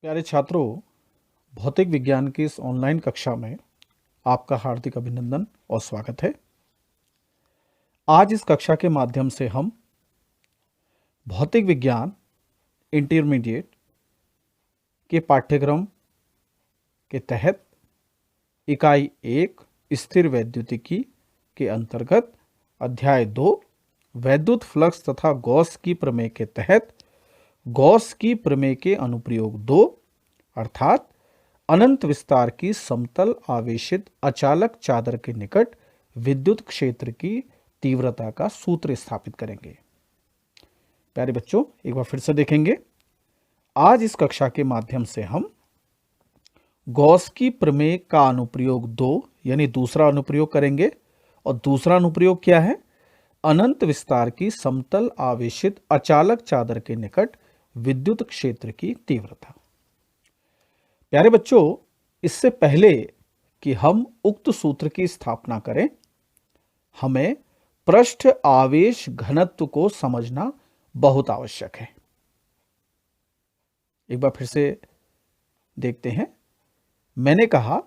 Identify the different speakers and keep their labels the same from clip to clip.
Speaker 1: प्यारे छात्रों, भौतिक विज्ञान की इस ऑनलाइन कक्षा में आपका हार्दिक अभिनंदन और स्वागत है। आज इस कक्षा के माध्यम से हम भौतिक विज्ञान इंटरमीडिएट के पाठ्यक्रम के तहत इकाई 1 स्थिर वैद्युतिकी के अंतर्गत अध्याय 2 वैद्युत फ्लक्स तथा गॉस की प्रमेय के तहत गॉस की प्रमेय के अनुप्रयोग 2 अर्थात अनंत विस्तार की समतल आवेशित अचालक चादर के निकट विद्युत क्षेत्र की तीव्रता का सूत्र स्थापित करेंगे। प्यारे बच्चों, एक बार फिर से देखेंगे। आज इस कक्षा के माध्यम से हम गॉस की प्रमेय का अनुप्रयोग 2 यानी दूसरा अनुप्रयोग करेंगे। और दूसरा अनुप्रयोग क्या है? अनंत विस्तार की समतल आवेशित अचालक चादर के निकट विद्युत क्षेत्र की तीव्रता। प्यारे बच्चों, इससे पहले कि हम उक्त सूत्र की स्थापना करें, हमें पृष्ठ आवेश घनत्व को समझना बहुत आवश्यक है। एक बार फिर से देखते हैं। मैंने कहा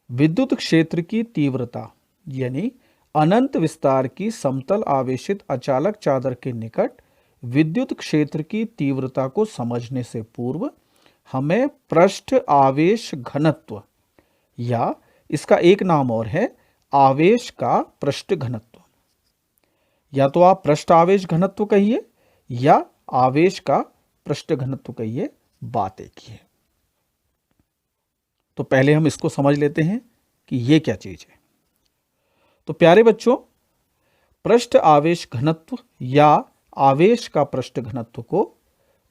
Speaker 1: विद्युत क्षेत्र की तीव्रता यानी अनंत विस्तार की समतल आवेशित अचालक चादर के निकट विद्युत क्षेत्र की तीव्रता को समझने से पूर्व हमें पृष्ठ आवेश घनत्व या इसका एक नाम और है आवेश का पृष्ठ घनत्व, या तो आप पृष्ठ आवेश घनत्व कहिए या आवेश का पृष्ठ घनत्व कहिए, बात एक ही है। तो पहले हम इसको समझ लेते हैं कि ये क्या चीज है। तो प्यारे बच्चों, पृष्ठ आवेश घनत्व या आवेश का पृष्ठ घनत्व को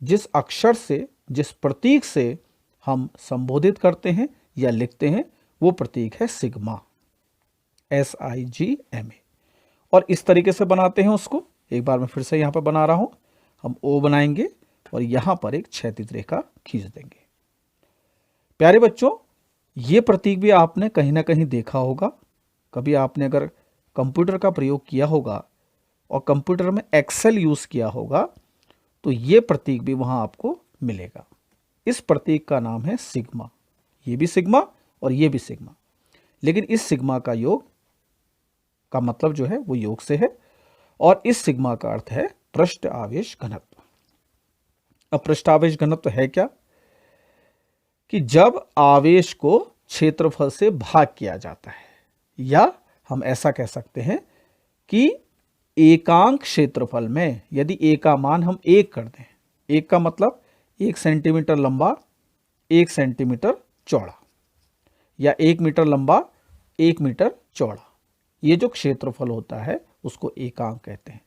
Speaker 1: जिस अक्षर से, जिस प्रतीक से हम संबोधित करते हैं या लिखते हैं, वो प्रतीक है सिग्मा, SIGMA। और इस तरीके से बनाते हैं उसको। एक बार मैं फिर से यहां पर बना रहा हूं। हम O बनाएंगे और यहां पर एक क्षैतिज रेखा खींच देंगे। प्यारे बच्चों, ये प्रतीक भी आपने कहीं ना कहीं देखा होगा। कभी आपने अगर कंप्यूटर का प्रयोग किया होगा और कंप्यूटर में एक्सेल यूज किया होगा तो ये प्रतीक भी वहां आपको मिलेगा। इस प्रतीक का नाम है सिग्मा। ये भी सिग्मा और ये भी सिग्मा, लेकिन इस सिग्मा का योग का मतलब जो है वो योग से है और इस सिग्मा का अर्थ है पृष्ठ आवेश घनत्व। अब पृष्ठ आवेश घनत्व है क्या? कि जब आवेश को क्षेत्रफल से भाग किया जाता है, या हम ऐसा कह सकते हैं कि एकांक क्षेत्रफल में यदि ए का मान हम 1 कर दें, 1 का मतलब 1 सेंटीमीटर लंबा 1 सेंटीमीटर चौड़ा, या 1 मीटर लंबा 1 मीटर चौड़ा, ये जो क्षेत्रफल होता है उसको एकांक कहते हैं।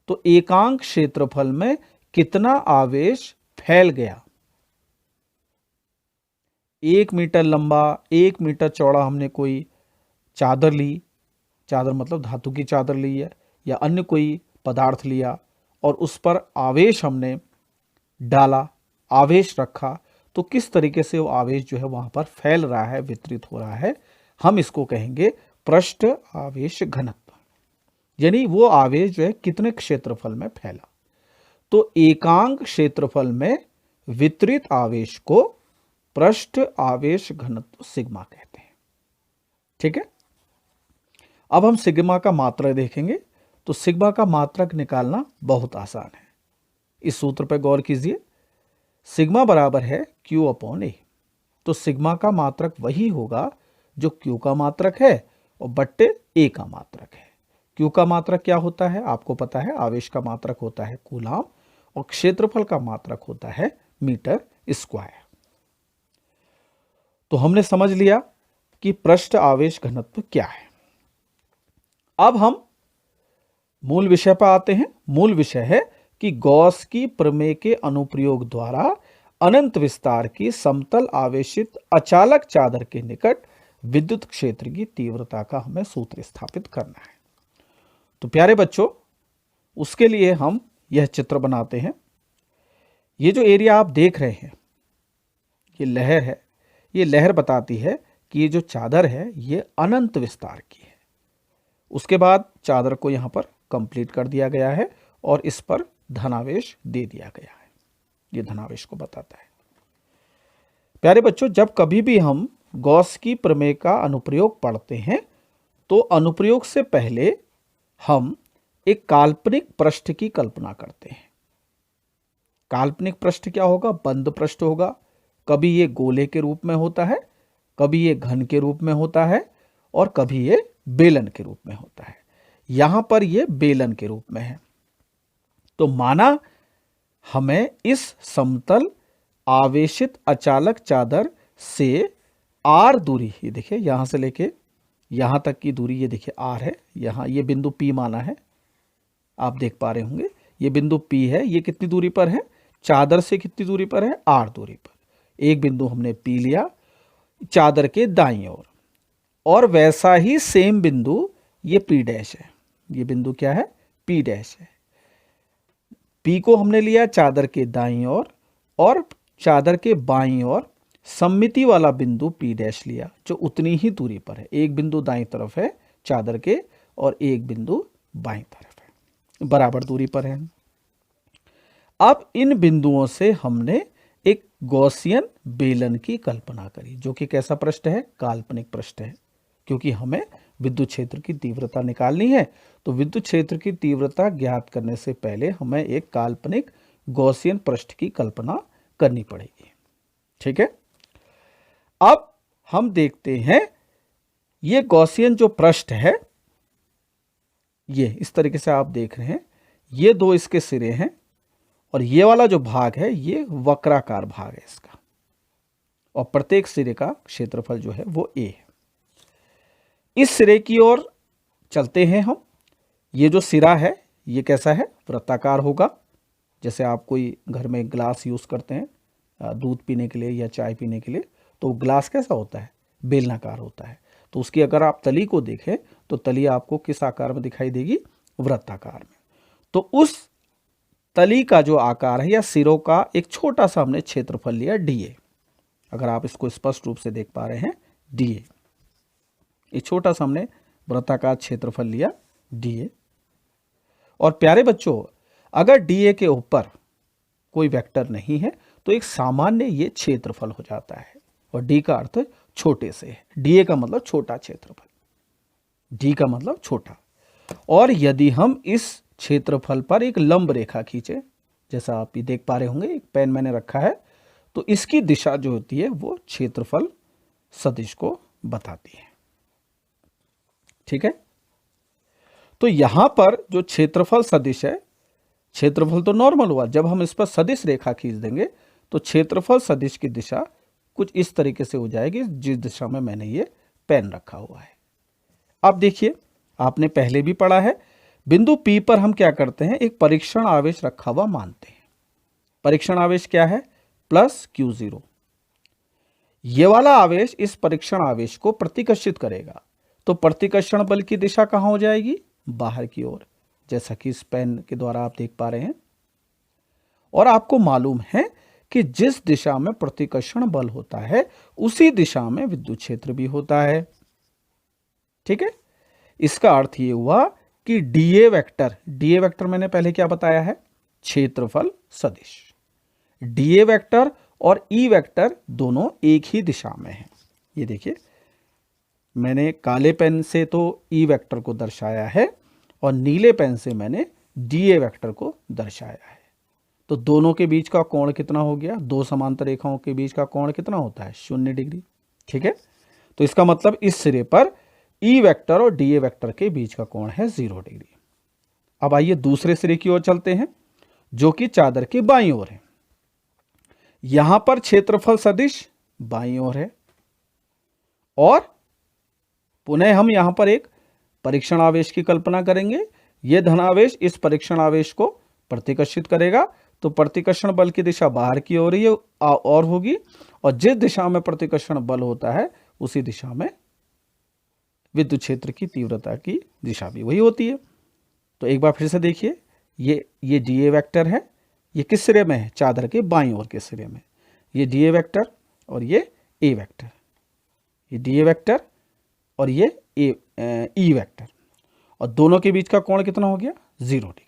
Speaker 1: तो एकांक क्षेत्रफल में कितना आवेश फैल गया? 1 मीटर लंबा 1 मीटर चौड़ा हमने कोई चादर ली, चादर मतलब धातु की चादर ली है, या अन्य कोई पदार्थ लिया और उस पर आवेश हमने डाला, आवेश रखा, तो किस तरीके से वो आवेश जो है वहां पर फैल रहा है, वितरित हो रहा है, हम इसको कहेंगे पृष्ठ आवेश घनत्व। यानी वो आवेश जो है कितने क्षेत्रफल में फैला। तो एकांक क्षेत्रफल में वितरित आवेश को पृष्ठ आवेश घनत्व सिग्मा कहते हैं। ठीक है। अब हम सिग्मा का मात्रक देखेंगे। तो सिग्मा का मात्रक निकालना बहुत आसान है। इस सूत्र पर गौर कीजिए। सिग्मा बराबर है Q/A। तो सिग्मा का मात्रक वही होगा जो Q का मात्रक है और बट्टे A का मात्रक है। Q का मात्रक क्या होता है? आपको पता है, आवेश का मात्रक होता है कूलाम और क्षेत्रफल का मात्रक होता है मीटर स्क्वायर। तो हमने समझ लिया कि पृष्ठ आवेश घनत्व क्या है। अब हम मूल विषय पर आते हैं। मूल विषय है कि गॉस की प्रमेय के अनुप्रयोग द्वारा अनंत विस्तार की समतल आवेशित अचालक चादर के निकट विद्युत क्षेत्र की तीव्रता का हमें सूत्र स्थापित करना है। तो प्यारे बच्चों, उसके लिए हम यह चित्र बनाते हैं। ये जो एरिया आप देख रहे हैं, ये लहर है। ये लहर बताती है कि ये जो चादर है ये अनंत विस्तार की है। उसके बाद चादर को यहां पर कंप्लीट कर दिया गया है और इस पर धनावेश दे दिया गया है। ये धनावेश को बताता है। प्यारे बच्चों, जब कभी भी हम गॉस की प्रमेय का अनुप्रयोग पढ़ते हैं तो अनुप्रयोग से पहले हम एक काल्पनिक पृष्ठ की कल्पना करते हैं। काल्पनिक पृष्ठ क्या होगा? बंद पृष्ठ होगा। कभी ये गोले के रूप में होता है, कभी ये घन के रूप में होता है और कभी ये बेलन के रूप में होता है। यहां पर ये बेलन के रूप में है। तो माना हमें इस समतल आवेशित अचालक चादर से r दूरी, ये देखिए यहां से लेके यहां तक की दूरी, ये देखिए r है, यहां ये बिंदु P माना है, आप देख पा रहे होंगे ये बिंदु P है। ये कितनी दूरी पर है? चादर से कितनी दूरी पर है? r दूरी पर। एक बिंदु हमने P लिया चादर के दाईं ओर, और वैसा ही सेम बिंदु ये P डैश है। ये बिंदु क्या है? P डैश है। P को हमने लिया चादर के दाईं ओर और चादर के बाईं ओर सममिति वाला बिंदु P डैश लिया जो उतनी ही दूरी पर है। एक बिंदु दाईं तरफ है चादर के और एक बिंदु बाईं तरफ है, बराबर दूरी पर है। अब इन बिंदुओं से हमने एक गॉसियन बेलन की कल्पना करी, जो कि कैसा पृष्ठ है? काल्पनिक पृष्ठ है, क्योंकि हमें विद्युत क्षेत्र की तीव्रता निकालनी है। तो विद्युत क्षेत्र की तीव्रता ज्ञात करने से पहले हमें एक काल्पनिक गॉसियन पृष्ठ की कल्पना करनी पड़ेगी। ठीक है, अब हम देखते हैं ये गॉसियन जो पृष्ठ है, ये इस तरीके से आप देख रहे हैं, ये दो इसके सिरे हैं और ये वाला जो भाग है ये वक्राकार भाग है इसका, और प्रत्येक सिरे का क्षेत्रफल जो है वो a है। इस सिरे की ओर चलते हैं हम। ये जो सिरा है ये कैसा है? वृत्ताकार होगा। जैसे आप कोई घर में ग्लास यूज करते हैं दूध पीने के लिए या चाय पीने के लिए, तो ग्लास कैसा होता है? बेलनाकार होता है। तो उसकी अगर आप तली को देखें तो तली आपको किस आकार में दिखाई देगी? वृत्ताकार में। तो उस तली का जो आकार है या सिरों का एक छोटा सा हमने क्षेत्रफल लिया dA। अगर आप इसको स्पष्ट रूप से देख पा रहे हैं, dA, एक छोटा सा हमने वृत्ताकार क्षेत्रफल लिया dA। और प्यारे बच्चों, अगर dA के ऊपर कोई वेक्टर नहीं है तो एक सामान्य ये क्षेत्रफल हो जाता है, और d का अर्थ छोटे से है। dA का मतलब छोटा क्षेत्रफल, d का मतलब छोटा। और यदि हम इस क्षेत्रफल पर एक लंब रेखा खींचे, जैसा आप ये देख पा रहे होंगे, एक पेन मैंने रखा है, तो इसकी दिशा जो होती है वो क्षेत्रफल सदिश को बताती है। ठीक है, तो यहां पर जो क्षेत्रफल सदिश है, क्षेत्रफल तो नॉर्मल हुआ, जब हम इस पर सदिश रेखा खींच देंगे तो क्षेत्रफल सदिश की दिशा कुछ इस तरीके से हो जाएगी जिस दिशा में मैंने ये पेन रखा हुआ है। अब देखिए, आपने पहले भी पढ़ा है, बिंदु P पर हम क्या करते हैं? एक परीक्षण आवेश रखा हुआ मानते हैं। परीक्षण आवेश क्या है? Plus Q0। ये वाला आवेश इस परीक्षण आवेश को प्रतिकर्षित करेगा, तो प्रतिकर्षण बल की दिशा कहां हो जाएगी? बाहर की ओर, जैसा कि इस पेन के द्वारा आप देख पा रहे हैं। और आपको मालूम है कि जिस दिशा में प्रतिकर्षण बल होता है उसी दिशा में विद्युत क्षेत्र भी होता है। ठीक है, इसका अर्थ ये हुआ कि dA वेक्टर मैंने पहले क्या बताया है? क्षेत्रफल सदिश। dA वेक्टर और E वेक्टर दोनों एक ही दिशा में हैं। ये देखिए, मैंने काले पेन से तो E वेक्टर को दर्शाया है और नीले पेन से मैंने dA वेक्टर को दर्शाया है। तो दोनों के बीच का कोण कितना हो गया? दो समांतर रेखाओं के बीच का कोण कितना होता है? 0 डिग्री। ठीक है, तो इसका मतलब इस सिरे पर E वेक्टर और dA वेक्टर के बीच का कोण है 0 डिग्री। अब आइए दूसरे सिरे की ओर चलते हैं, जो कि चादर के बाईं ओर है। यहां पर क्षेत्रफल सदिश बाईं ओर है, और पुनः हम यहां पर एक परीक्षण आवेश की कल्पना करेंगे। यह धनावेश इस परीक्षण आवेश को प्रतिकर्षित करेगा, तो प्रतिकर्षण बल की दिशा बाहर की ओर ही और होगी, और जिस दिशा में प्रतिकर्षण बल होता है उसी दिशा में विद्युत क्षेत्र की तीव्रता की दिशा भी वही होती है। तो एक बार फिर से देखिए, ये dA वेक्टर है, ये किस सिरे में है? चादर के बाईं ओर के सिरे में। ये dA वेक्टर और ये A वेक्टर, ये dA वेक्टर और ये E वेक्टर, और दोनों के बीच का कोण कितना हो गया? 0 डिग्री।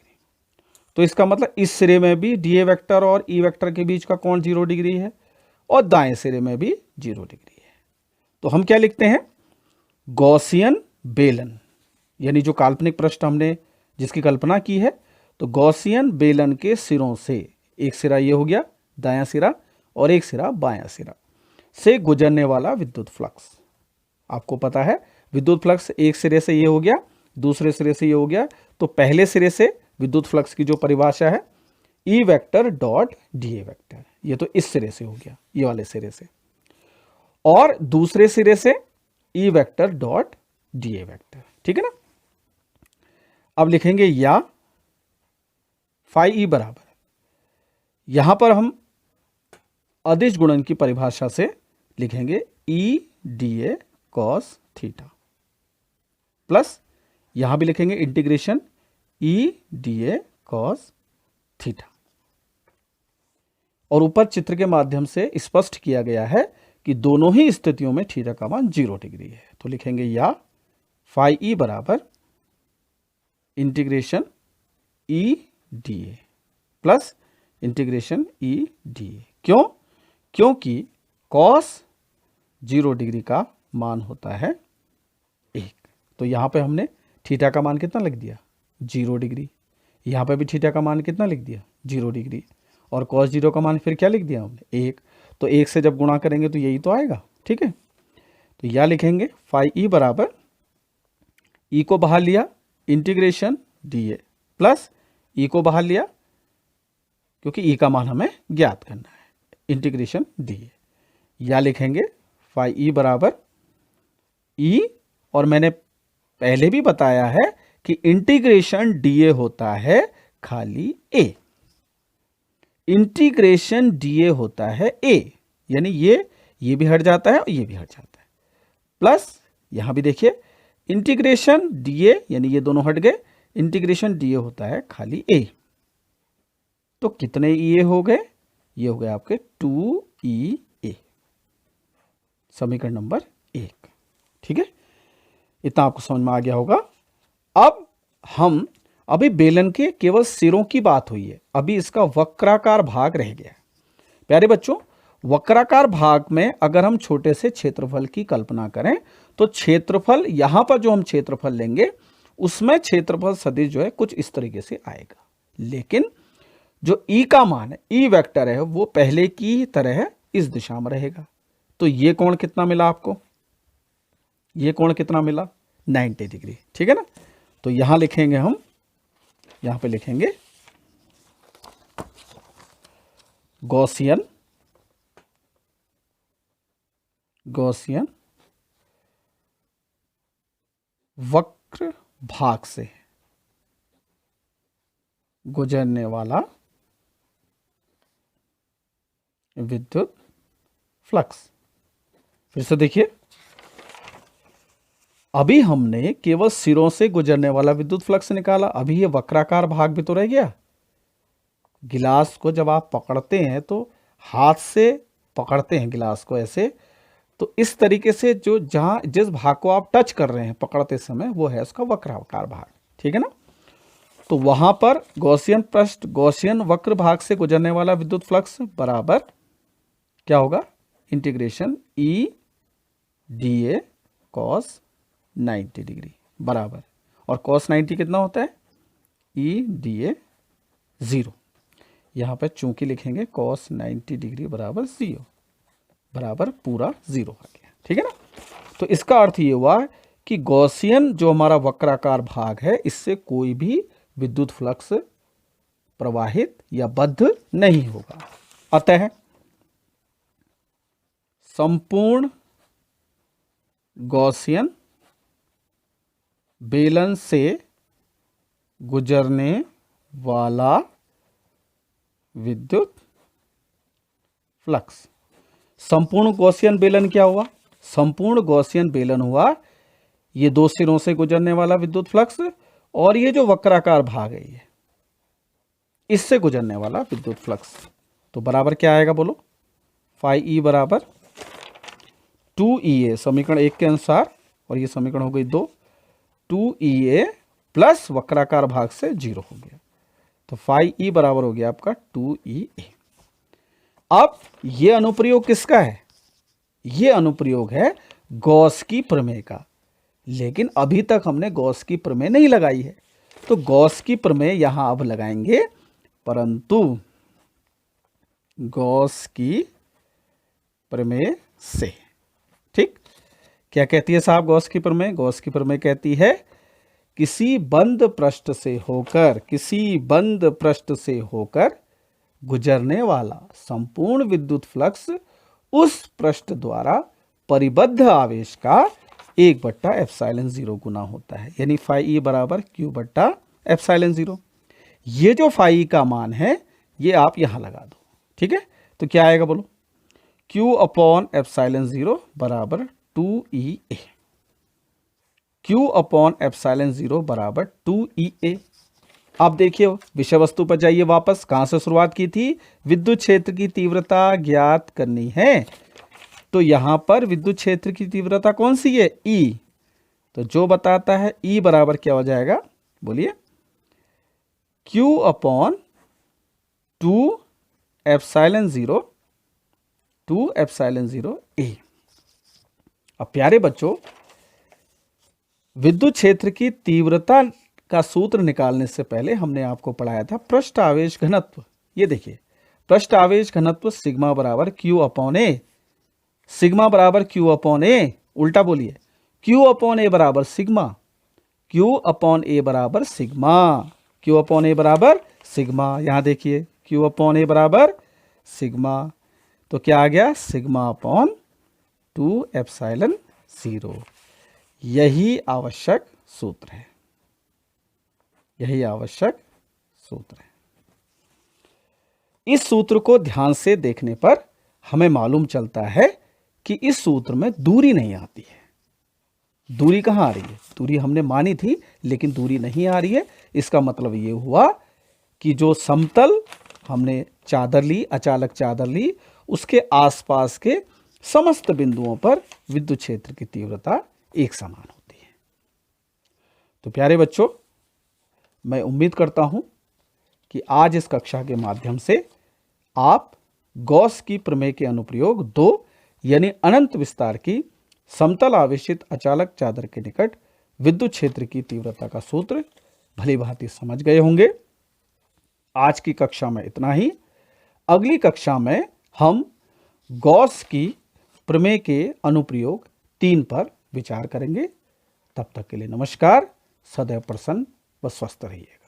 Speaker 1: तो इसका मतलब इस सिरे में भी dA वेक्टर और E वेक्टर के बीच का कोण 0 डिग्री है, और दाएं सिरे में भी 0 डिग्री है। तो हम क्या लिखते हैं, गॉसियन बेलन, यानी जो काल्पनिक पृष्ठ हमने जिसकी कल्पना की है, तो गॉसियन बेलन के सिरों से, एक सिरा ये हो गया दायां सिरा और एक सिरा बायां सिरा, से गुजरने वाला विद्युत फ्लक्स। आपको पता है विद्युत फ्लक्स एक सिरे से ये हो गया, दूसरे सिरे से ये हो गया, तो पहले सिरे से विद्युत फ्लक्स की जो परिभाषा है E vector dot D A vector, ये तो इस सिरे से हो गया, ये वाले सिरे से, और दूसरे सिरे से E vector dot D A vector, ठीक है ना। अब लिखेंगे या फाई ई बराबर, यहां पर हम अदिश गुणन की परिभाषा से लिखेंगे E D A cos theta, plus यहां भी लिखेंगे integration E D A cos theta, और ऊपर चित्र के माध्यम से स्पष्ट किया गया है कि दोनों ही स्थितियों में थीटा का मान 0 डिग्री है। तो लिखेंगे या फाई ई बराबर integration E D A plus integration E D A. क्यों? क्योंकि कॉस 0 डिग्री का मान होता है 1। तो यहां पे हमने थीटा का मान कितना लिख दिया, 0 डिग्री। यहां पे भी थीटा का मान कितना लिख दिया, 0 डिग्री। और कॉस 0 का मान फिर क्या लिख दिया हमने, 1। तो 1 से जब गुणा करेंगे तो यही तो आएगा, ठीक है। तो यह लिखेंगे फाई ई बराबर, ई को बाहर लिया इंटीग्रेशन डी ए प्लस ई को बाहर लिया क्योंकि ई का मान हमें ज्ञात करना है, इंटीग्रेशन डी ए। या लिखेंगे फाई ई बराबर ई, और मैंने पहले भी बताया है कि इंटीग्रेशन डी ए होता है खाली ए, इंटीग्रेशन डी ए होता है ए, यानी ये भी हट जाता है और ये भी हट जाता है, प्लस यहां भी देखिए इंटीग्रेशन डी ए, यानी ये दोनों हट गए, इंटीग्रेशन डी ए होता है खाली ए। तो कितने ई ए हो गए, ये हो गए आपके 2 E A, समीकरण नंबर 1, ठीक है। इतना आपको समझ में आ गया होगा। अब हम अभी बेलन के केवल सिरों की बात हुई है, अभी इसका वक्राकार भाग रह गया। प्यारे बच्चों, वक्राकार भाग में अगर हम छोटे से क्षेत्रफल की कल्पना करें तो क्षेत्रफल, यहां पर जो हम क्षेत्रफल लेंगे उसमें क्षेत्रफल सदिश जो है कुछ इस तरीके से आएगा, लेकिन जो ई का मान है, ई वेक्टर है, वो पहले की तरह इस दिशा में रहेगा। तो ये कोण कितना मिला आपको, ये कोण कितना मिला, 90 डिग्री, ठीक है ना। तो यहां लिखेंगे हम, यहां पे लिखेंगे गॉसियन वक्र भाग से गुजरने वाला विद्युत फ्लक्स। फिर से देखिए, अभी हमने केवल सिरों से गुजरने वाला विद्युत फ्लक्स निकाला, अभी ये वक्राकार भाग भी तो रह गया। गिलास को जब आप पकड़ते हैं तो हाथ से पकड़ते हैं गिलास को ऐसे, तो इस तरीके से जो जहां जिस भाग को आप टच कर रहे हैं पकड़ते समय, वो है उसका वक्राकार भाग, ठीक है ना। तो वहां पर गॉसियन पृष्ठ, गॉसियन वक्र भाग से गुजरने वाला विद्युत फ्लक्स बराबर क्या होगा, integration E D A cos 90 degree बराबर, और कॉस 90 कितना होता है, ई डी ए 0। यहां पर चूंकि लिखेंगे कॉस 90 डिग्री बराबर 0, बराबर पूरा 0 आ गया, ठीक है ना। तो इसका अर्थ ये हुआ कि गॉसियन जो हमारा वक्राकार भाग है, इससे कोई भी विद्युत फ्लक्स प्रवाहित या बद्ध नहीं होगा। अतः संपूर्ण गॉसियन बेलन से गुजरने वाला विद्युत फ्लक्स, संपूर्ण गॉसियन बेलन क्या हुआ, संपूर्ण गॉसियन बेलन हुआ ये दो सिरों से गुजरने वाला विद्युत फ्लक्स, और ये जो वक्राकार भाग है ये इससे गुजरने वाला विद्युत फ्लक्स। तो बराबर क्या आएगा बोलो, फाई ई बराबर 2EA, समीकरण 1 के अनुसार, और ये समीकरण हो गई 2, 2EA प्लस वक्राकार भाग से 0 हो गया। तो फाई ई बराबर हो गया आपका 2EA। अब ये अनुप्रयोग किसका है? ये अनुप्रयोग है गॉस की प्रमेय का, लेकिन अभी तक हमने गॉस की प्रमेय नहीं लगाई है, तो गॉस की प्रमेय यहां अब लगाएंगे, परंतु गॉस की प्रमेय से। ठीक, क्या कहती है साहब गॉस की प्रमेय? गॉस की प्रमेय कहती है किसी बंद पृष्ठ से होकर गुजरने वाला संपूर्ण विद्युत फ्लक्स उस पृष्ठ द्वारा परिबद्ध आवेश का 1/ε0 गुना होता है, यानी φe बराबर Q/ε0। ये जो φe का मान है ये आप यहां लगा दो। ठीक है, तो क्या आएगा बोलो? Q/ε0 बराबर 2EA। Q/ε0 बराबर 2EA। अब देखिए विषय वस्तु पर जाइए वापस। कहां से शुरुआत की थी? विद्युत क्षेत्र की तीव्रता ज्ञात करनी है, तो यहां पर विद्युत क्षेत्र की तीव्रता कौन सी है? E। तो जो बताता है E बराबर क्या हो जाएगा? बोलिए। Q/2ε0 A। अब प्यारे बच्चों, विद्युत क्षेत्र की तीव्रता का सूत्र निकालने से पहले हमने आपको पढ़ाया था पृष्ठ आवेश घनत्व। ये देखिए, पृष्ठ आवेश घनत्व सिग्मा बराबर Q/A। सिग्मा बराबर Q/A, उल्टा बोलिए, Q/A बराबर सिग्मा। Q/A बराबर सिग्मा। Q/A बराबर सिग्मा। यहां देखिए Q/A बराबर सिग्मा, तो क्या आ गया? σ/2ε0। यही आवश्यक सूत्र है, यही आवश्यक सूत्र है। इस सूत्र को ध्यान से देखने पर हमें मालूम चलता है कि इस सूत्र में दूरी नहीं आती है। दूरी कहां आ रही है? दूरी हमने मानी थी, लेकिन दूरी नहीं आ रही है। इसका मतलब ये हुआ कि जो समतल हमने चादर ली, अचालक चादर ली, उसके आसपास के समस्त बिंदुओं पर विद्युत क्षेत्र की तीव्रता एक समान होती है। तो प्यारे बच्चों, मैं उम्मीद करता हूं कि आज इस कक्षा के माध्यम से आप गॉस की प्रमेय के अनुप्रयोग 2 यानी अनंत विस्तार की समतल आवेशित अचालक चादर के निकट विद्युत क्षेत्र की तीव्रता का सूत्र भली भांति समझ गए होंगे। आज की कक्षा में इतना ही। अगली कक्षा में हम गॉस की प्रमेय के अनुप्रयोग 3 पर विचार करेंगे। तब तक के लिए नमस्कार। सदैव प्रसन्न व स्वस्थ रहिएगा।